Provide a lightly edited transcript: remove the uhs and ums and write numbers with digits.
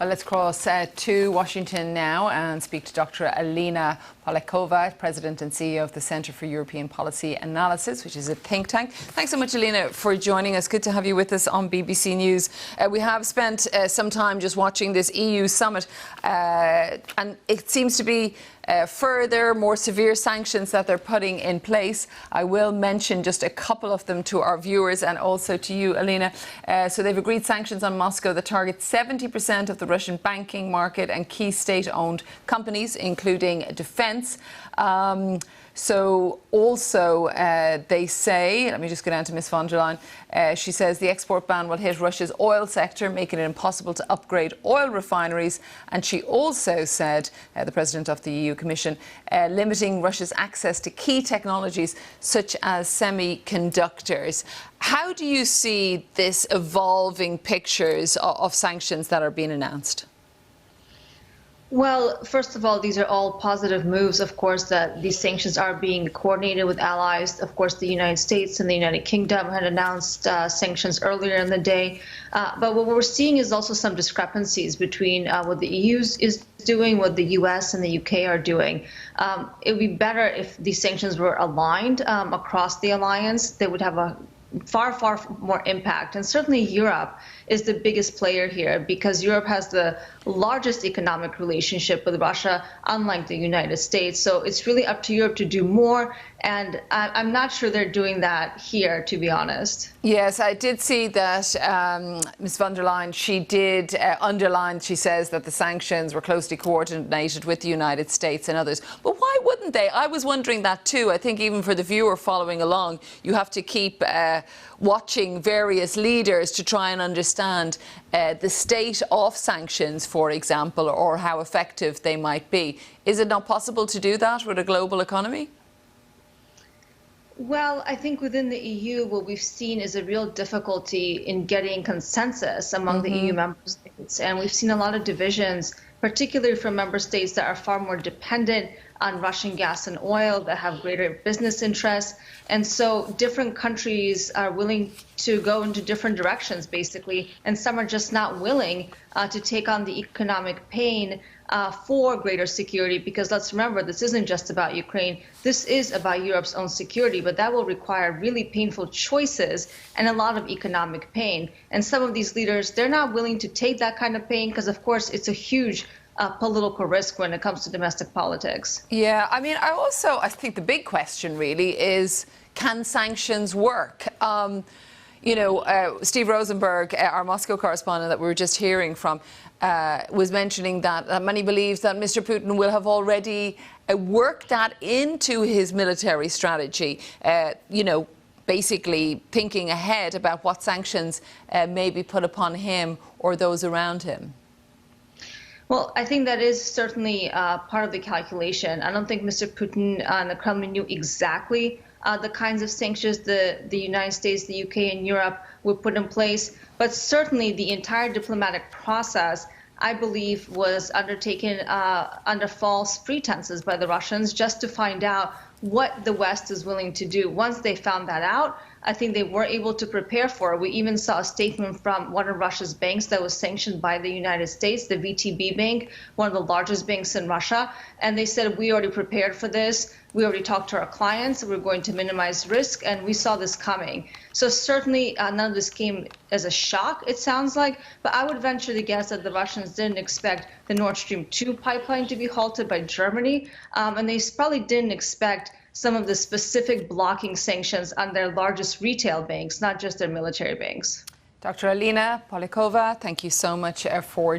Well, let's cross to Washington now and speak to Dr. Alina Polyakova, President and CEO of the Centre for European Policy Analysis, which is a think tank. Thanks so much, Alina, for joining us. Good to have you with us on BBC News. We have spent some time just watching this EU summit, and it seems to be further, more severe sanctions that they're putting in place. I will mention just a couple of them to our viewers and also to you, Alina. So they've agreed sanctions on Moscow that target 70% of the Russian banking market and key state-owned companies, including defence. So also they say, let me just go down to Ms von der Leyen, she says the export ban will hit Russia's oil sector, making it impossible to upgrade oil refineries. And she also said, the President of the EU Commission, limiting Russia's access to key technologies such as semiconductors. How do you see this evolving pictures of sanctions that are being announced? Well, first of all, these are all positive moves, of course, that these sanctions are being coordinated with allies. Of course, the United States and the United Kingdom had announced sanctions earlier in the day. But what we're seeing is also some discrepancies between what the EU is doing, what the US and the UK are doing. It would be better if these sanctions were aligned across the alliance. They would have a far more impact. And certainly Europe is the biggest player here because Europe has the largest economic relationship with Russia, unlike the United States. So it's really up to Europe to do more. And I'm not sure they're doing that here, to be honest. Yes, I did see that Ms von der Leyen, she did underline, she says that the sanctions were closely coordinated with the United States and others. But why wouldn't they? I was wondering that too. I think even for the viewer following along, you have to keep watching various leaders to try and understand the state of sanctions, for example, or how effective they might be. Is it not possible to do that with a global economy? Well, I think within the EU, what we've seen is a real difficulty in getting consensus among the EU member states. And we've seen a lot of divisions, particularly from member states that are far more dependent on Russian gas and oil, that have greater business interests. And so different countries are willing to go into different directions, basically, and some are just not willing to take on the economic pain for greater security, because let's remember, this isn't just about Ukraine. This is about Europe's own security, but that will require really painful choices and a lot of economic pain. And some of these leaders, they're not willing to take that kind of pain because, of course, it's a huge political risk when it comes to domestic politics. Yeah, I mean, I think the big question really is, can sanctions work? You know, Steve Rosenberg, our Moscow correspondent that we were just hearing from, was mentioning that many believe that Mr. Putin will have already worked that into his military strategy, you know, basically thinking ahead about what sanctions may be put upon him or those around him. Well, I think that is certainly part of the calculation. I don't think Mr. Putin and the Kremlin knew exactly the kinds of sanctions the United States, the UK, and Europe would put in place. But certainly the entire diplomatic process, I believe, was undertaken under false pretenses by the Russians just to find out what the West is willing to do. Once they found that out, I think they were able to prepare for it. We even saw a statement from one of Russia's banks that was sanctioned by the United States, the VTB Bank, one of the largest banks in Russia. And they said, we already prepared for this. We already talked to our clients. We're going to minimize risk. And we saw this coming. So certainly none of this came as a shock, it sounds like. But I would venture to guess that the Russians didn't expect the Nord Stream 2 pipeline to be halted by Germany. And they probably didn't expect some of the specific blocking sanctions on their largest retail banks, not just their military banks. Dr. Alina Polyakova, thank you so much for